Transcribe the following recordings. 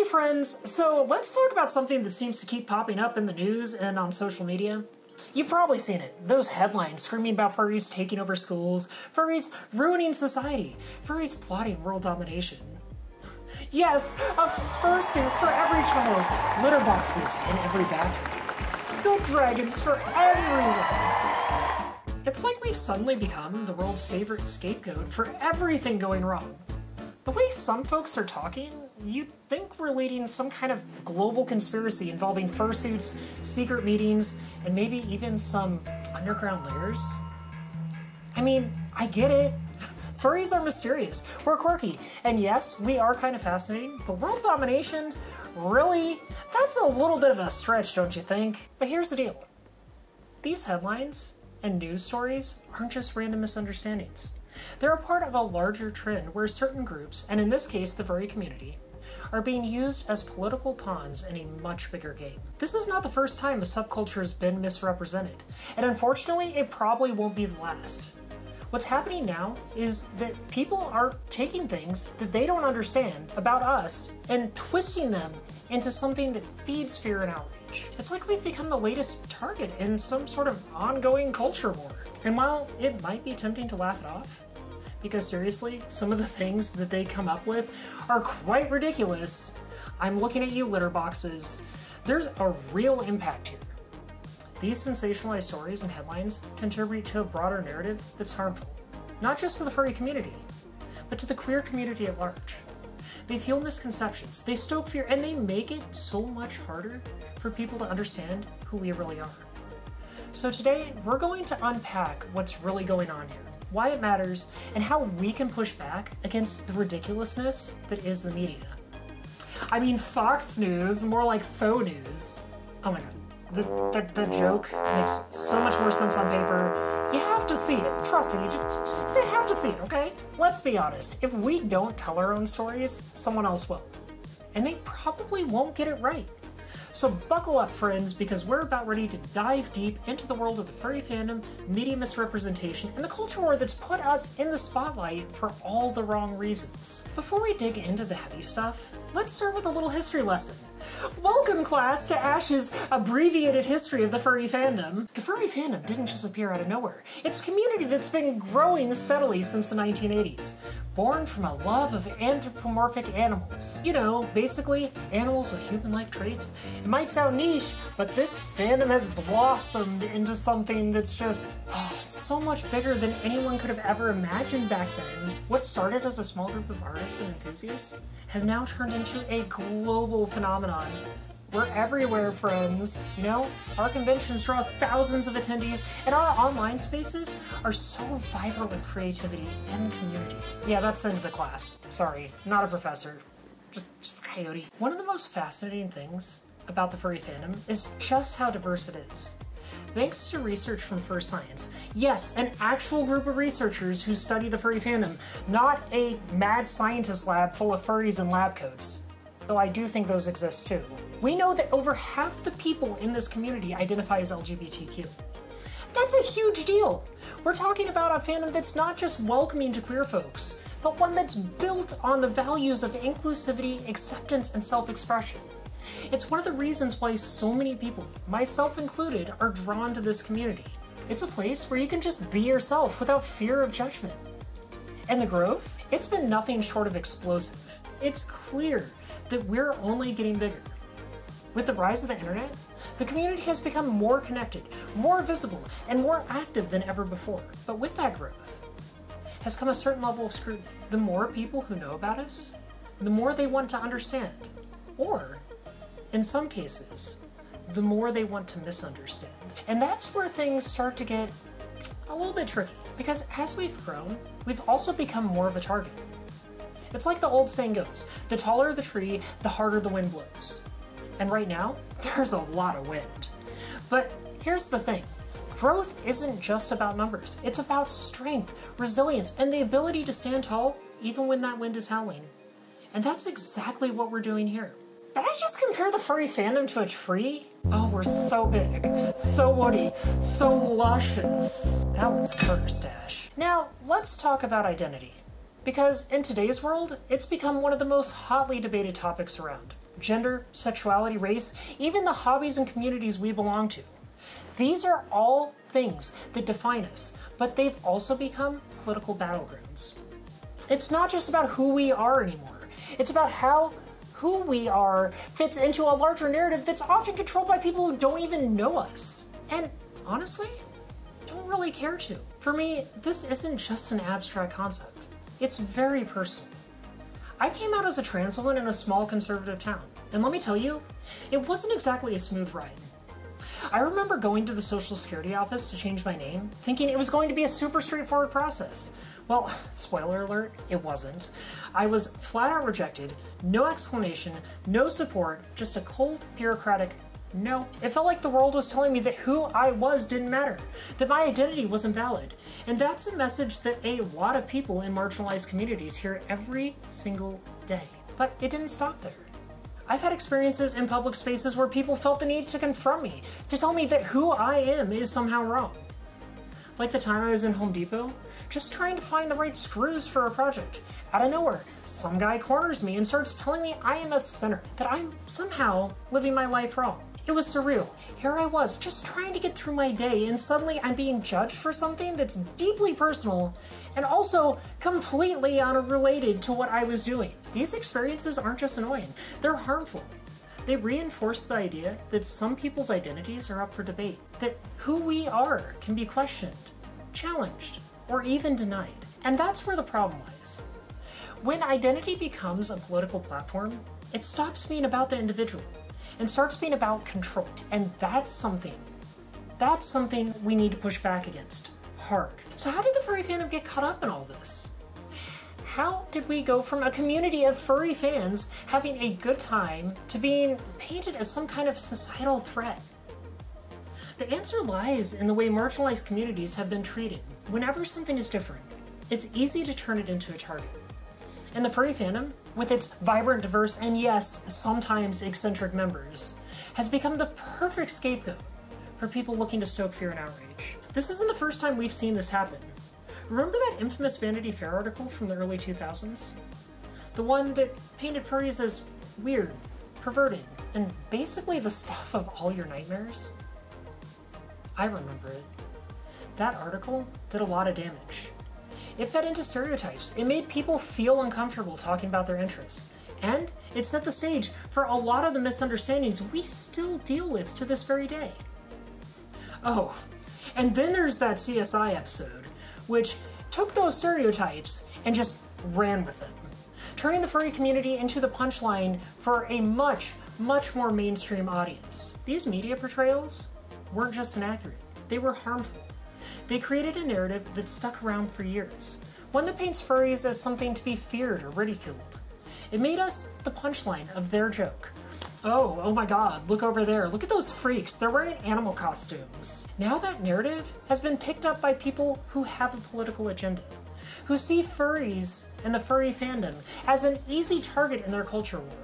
Hey friends, so let's talk about something that seems to keep popping up in the news and on social media. You've probably seen it. Those headlines screaming about furries taking over schools, furries ruining society, furries plotting world domination. Yes, a fursuit for every child, litter boxes in every bathroom, goat dragons for everyone. It's like we've suddenly become the world's favorite scapegoat for everything going wrong. The way some folks are talking, you'd think we're leading some kind of global conspiracy involving fursuits, secret meetings, and maybe even some underground layers. I mean, I get it. Furries are mysterious, we're quirky, and yes, we are kind of fascinating, but world domination? Really? That's a little bit of a stretch, don't you think? But here's the deal. These headlines and news stories aren't just random misunderstandings. They're a part of a larger trend where certain groups, and in this case the furry community, are being used as political pawns in a much bigger game. This is not the first time a subculture has been misrepresented, and unfortunately it probably won't be the last. What's happening now is that people are taking things that they don't understand about us and twisting them into something that feeds fear and outrage. It's like we've become the latest target in some sort of ongoing culture war. And while it might be tempting to laugh it off, because seriously, some of the things that they come up with are quite ridiculous, I'm looking at you, litter boxes. There's a real impact here. These sensationalized stories and headlines contribute to a broader narrative that's harmful, not just to the furry community, but to the queer community at large. They fuel misconceptions, they stoke fear, and they make it so much harder for people to understand who we really are. So today, we're going to unpack what's really going on here, why it matters, and how we can push back against the ridiculousness that is the media. I mean, Fox News, more like faux news. Oh my god, the joke makes so much more sense on paper. You have to see it, trust me, you just have to see it, okay? Let's be honest, if we don't tell our own stories, someone else will. And they probably won't get it right. So buckle up, friends, because we're about ready to dive deep into the world of the furry fandom, media misrepresentation, and the culture war that's put us in the spotlight for all the wrong reasons. Before we dig into the heavy stuff, let's start with a little history lesson. Welcome, class, to Ash's abbreviated history of the furry fandom. The furry fandom didn't just appear out of nowhere. It's a community that's been growing steadily since the 1980s. Born from a love of anthropomorphic animals. You know, basically, animals with human-like traits. It might sound niche, but this fandom has blossomed into something that's just so much bigger than anyone could have ever imagined back then. What started as a small group of artists and enthusiasts has now turned into a global phenomenon. We're everywhere, friends. You know, our conventions draw thousands of attendees, and our online spaces are so vibrant with creativity and community. Yeah, that's the end of the class. Sorry, not a professor. Just a coyote. One of the most fascinating things about the furry fandom is just how diverse it is. Thanks to research from Fur Science, yes, an actual group of researchers who study the furry fandom, not a mad scientist lab full of furries in lab coats. Though I do think those exist too. We know that over half the people in this community identify as LGBTQ. That's a huge deal. We're talking about a fandom that's not just welcoming to queer folks, but one that's built on the values of inclusivity, acceptance, and self-expression. It's one of the reasons why so many people, myself included, are drawn to this community. It's a place where you can just be yourself without fear of judgment. And the growth? It's been nothing short of explosive. It's clear that we're only getting bigger. With the rise of the internet, the community has become more connected, more visible, and more active than ever before. But with that growth has come a certain level of scrutiny. The more people who know about us, the more they want to understand. Or, in some cases, the more they want to misunderstand. And that's where things start to get a little bit tricky. Because as we've grown, we've also become more of a target. It's like the old saying goes, the taller the tree, the harder the wind blows. And right now, there's a lot of wind. But here's the thing, growth isn't just about numbers. It's about strength, resilience, and the ability to stand tall even when that wind is howling. And that's exactly what we're doing here. Did I just compare the furry fandom to a tree? Oh, we're so big, so woody, so luscious. That was first, Ash. Now, let's talk about identity. Because in today's world, it's become one of the most hotly debated topics around. gender, sexuality, race, even the hobbies and communities we belong to. These are all things that define us, but they've also become political battlegrounds. It's not just about who we are anymore. It's about how who we are fits into a larger narrative that's often controlled by people who don't even know us. And honestly, don't really care to. For me, this isn't just an abstract concept. It's very personal. I came out as a trans woman in a small conservative town, and let me tell you, it wasn't exactly a smooth ride. I remember going to the Social Security office to change my name, thinking it was going to be a super straightforward process. Well, spoiler alert, it wasn't. I was flat out rejected, no explanation, no support, just a cold, bureaucratic no. It felt like the world was telling me that who I was didn't matter, that my identity wasn't valid. And that's a message that a lot of people in marginalized communities hear every single day. But it didn't stop there. I've had experiences in public spaces where people felt the need to confront me, to tell me that who I am is somehow wrong. Like the time I was in Home Depot, just trying to find the right screws for a project. Out of nowhere, some guy corners me and starts telling me I am a sinner, that I'm somehow living my life wrong. It was surreal. Here I was, just trying to get through my day, and suddenly I'm being judged for something that's deeply personal and also completely unrelated to what I was doing. These experiences aren't just annoying, they're harmful. They reinforce the idea that some people's identities are up for debate, that who we are can be questioned, challenged, or even denied. And that's where the problem lies. When identity becomes a political platform, it stops being about the individual and starts being about control. And that's something we need to push back against, hard. So how did the furry fandom get caught up in all this? How did we go from a community of furry fans having a good time to being painted as some kind of societal threat? The answer lies in the way marginalized communities have been treated. Whenever something is different, it's easy to turn it into a target. And the furry fandom, with its vibrant, diverse, and yes, sometimes eccentric members, has become the perfect scapegoat for people looking to stoke fear and outrage. This isn't the first time we've seen this happen. Remember that infamous Vanity Fair article from the early 2000s? The one that painted furries as weird, perverted, and basically the stuff of all your nightmares? I remember it. That article did a lot of damage. It fed into stereotypes. It made people feel uncomfortable talking about their interests. And it set the stage for a lot of the misunderstandings we still deal with to this very day. Oh, and then there's that CSI episode, which took those stereotypes and just ran with them, turning the furry community into the punchline for a much, much more mainstream audience. These media portrayals weren't just inaccurate, they were harmful. They created a narrative that stuck around for years, one that paints furries as something to be feared or ridiculed. It made us the punchline of their joke. Oh my god, look over there, look at those freaks, they're wearing animal costumes. Now that narrative has been picked up by people who have a political agenda, who see furries and the furry fandom as an easy target in their culture war.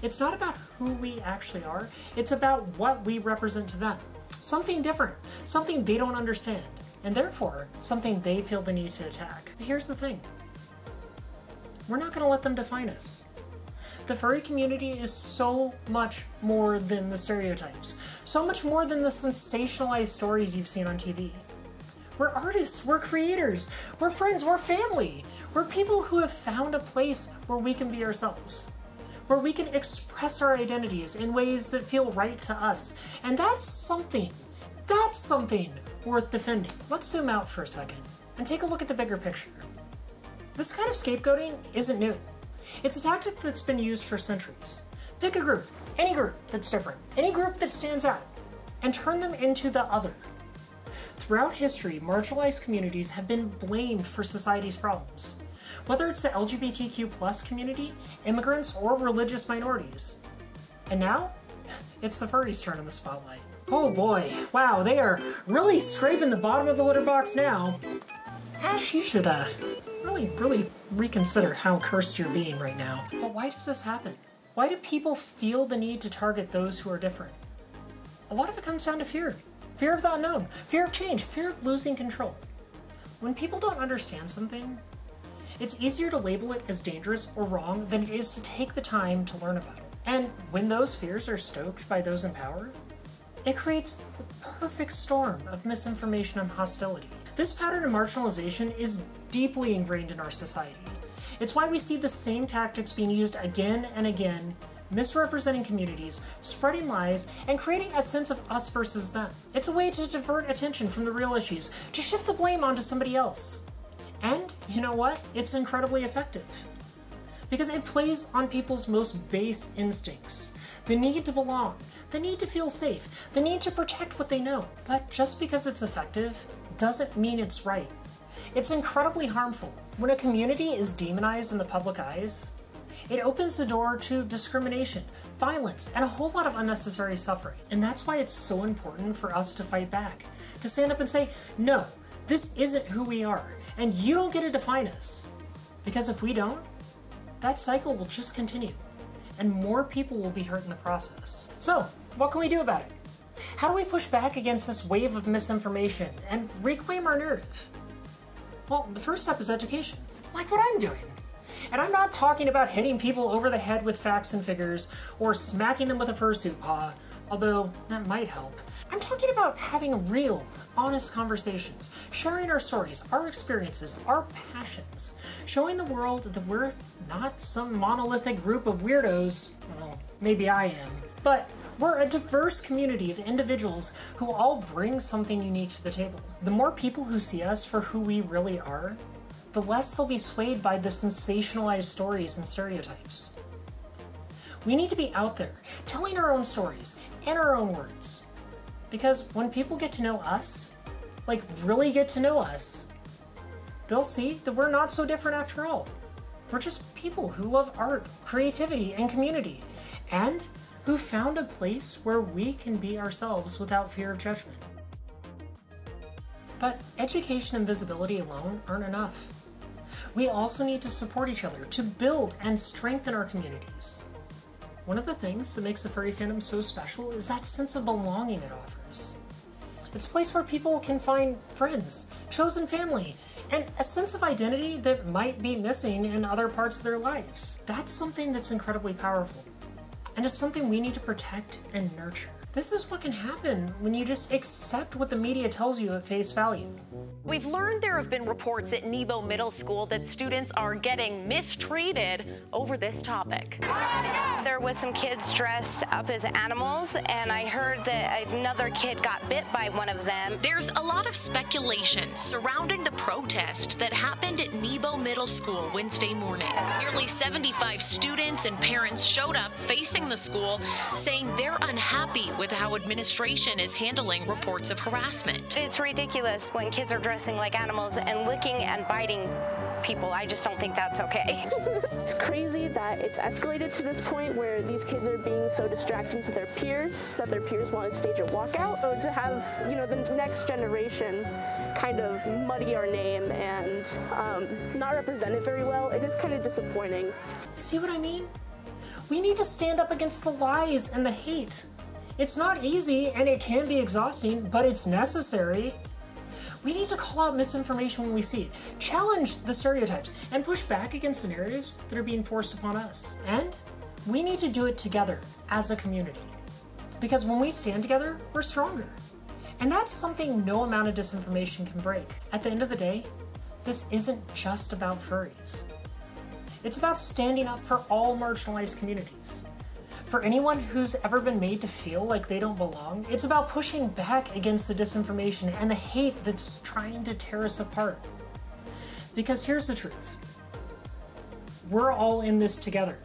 It's not about who we actually are, it's about what we represent to them. Something different, something they don't understand, and therefore, something they feel the need to attack. But here's the thing. We're not gonna let them define us. The furry community is so much more than the stereotypes, so much more than the sensationalized stories you've seen on TV. We're artists, we're creators, we're friends, we're family. We're people who have found a place where we can be ourselves, where we can express our identities in ways that feel right to us. And that's something worth defending. Let's zoom out for a second and take a look at the bigger picture. This kind of scapegoating isn't new. It's a tactic that's been used for centuries. Pick a group, any group that's different, any group that stands out, and turn them into the other. Throughout history, marginalized communities have been blamed for society's problems, whether it's the LGBTQ+ community, immigrants, or religious minorities. And now, it's the furries' turn in the spotlight. Oh boy, wow, they are really scraping the bottom of the litter box now. Ash, you should really reconsider how cursed you're being right now. But why does this happen? Why do people feel the need to target those who are different? A lot of it comes down to fear. Fear of the unknown, fear of change, fear of losing control. When people don't understand something, it's easier to label it as dangerous or wrong than it is to take the time to learn about it. And when those fears are stoked by those in power, it creates the perfect storm of misinformation and hostility. This pattern of marginalization is deeply ingrained in our society. It's why we see the same tactics being used again and again, misrepresenting communities, spreading lies, and creating a sense of us versus them. It's a way to divert attention from the real issues, to shift the blame onto somebody else. And you know what? It's incredibly effective. Because it plays on people's most base instincts. The need to belong, the need to feel safe, the need to protect what they know. But just because it's effective doesn't mean it's right. It's incredibly harmful. When a community is demonized in the public eyes, it opens the door to discrimination, violence, and a whole lot of unnecessary suffering. And that's why it's so important for us to fight back, to stand up and say, no, this isn't who we are, and you don't get to define us. Because if we don't, that cycle will just continue, and more people will be hurt in the process. So, what can we do about it? How do we push back against this wave of misinformation and reclaim our narrative? Well, the first step is education, like what I'm doing. And I'm not talking about hitting people over the head with facts and figures, or smacking them with a fursuit paw, although that might help. I'm talking about having real, honest conversations, sharing our stories, our experiences, our passions, showing the world that we're not some monolithic group of weirdos, well, maybe I am, but we're a diverse community of individuals who all bring something unique to the table. The more people who see us for who we really are, the less they'll be swayed by the sensationalized stories and stereotypes. We need to be out there, telling our own stories in our own words. Because when people get to know us, like really get to know us, they'll see that we're not so different after all. We're just people who love art, creativity, and community, and who found a place where we can be ourselves without fear of judgment. But education and visibility alone aren't enough. We also need to support each other to build and strengthen our communities. One of the things that makes the furry fandom so special is that sense of belonging it offers. It's a place where people can find friends, chosen family, and a sense of identity that might be missing in other parts of their lives. That's something that's incredibly powerful, and it's something we need to protect and nurture. This is what can happen when you just accept what the media tells you at face value. We've learned there have been reports at Nebo Middle School that students are getting mistreated over this topic. There was some kids dressed up as animals, and I heard that another kid got bit by one of them. There's a lot of speculation surrounding the protest that happened at Nebo Middle School Wednesday morning. Nearly 75 students and parents showed up facing the school, saying they're unhappy with how administration is handling reports of harassment. It's ridiculous when kids are dressing like animals and licking and biting people. I just don't think that's okay. It's crazy that it's escalated to this point where these kids are being so distracting to their peers that their peers want to stage a walkout, or to have, the next generation kind of muddy our name and not represent it very well. It is kind of disappointing. See what I mean? We need to stand up against the lies and the hate. It's not easy and it can be exhausting, but it's necessary. We need to call out misinformation when we see it, challenge the stereotypes, and push back against the narratives that are being forced upon us. And we need to do it together as a community. Because when we stand together, we're stronger. And that's something no amount of disinformation can break. At the end of the day, this isn't just about furries. It's about standing up for all marginalized communities. For anyone who's ever been made to feel like they don't belong, it's about pushing back against the disinformation and the hate that's trying to tear us apart. Because here's the truth. We're all in this together.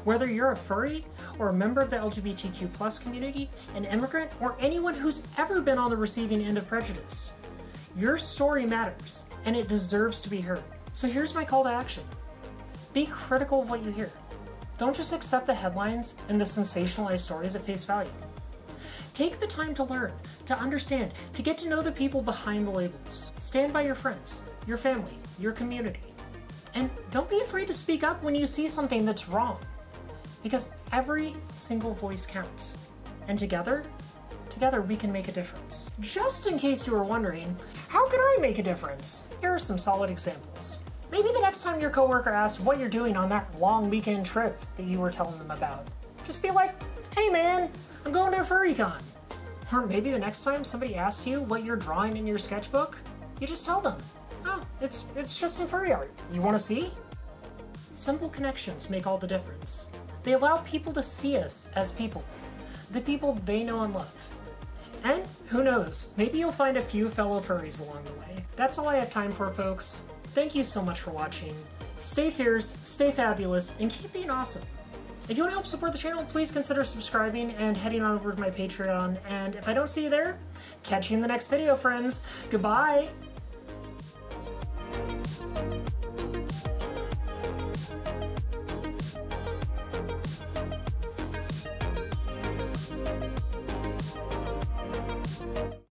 Whether you're a furry or a member of the LGBTQ+ community, an immigrant, or anyone who's ever been on the receiving end of prejudice, your story matters and it deserves to be heard. So here's my call to action. Be critical of what you hear. Don't just accept the headlines and the sensationalized stories at face value. Take the time to learn, to understand, to get to know the people behind the labels. Stand by your friends, your family, your community. And don't be afraid to speak up when you see something that's wrong. Because every single voice counts. And together we can make a difference. Just in case you were wondering, how can I make a difference? Here are some solid examples. Maybe the next time your coworker asks what you're doing on that long weekend trip that you were telling them about, Just be like, hey man, I'm going to a FurryCon. Or maybe the next time somebody asks you what you're drawing in your sketchbook, you just tell them, oh, it's just some furry art. You want to see? Simple connections make all the difference. They allow people to see us as people, the people they know and love. And who knows, maybe you'll find a few fellow furries along the way. That's all I have time for, folks. Thank you so much for watching. Stay fierce, stay fabulous, and keep being awesome. If you want to help support the channel, please consider subscribing and heading on over to my Patreon. And if I don't see you there, catch you in the next video, friends. Goodbye!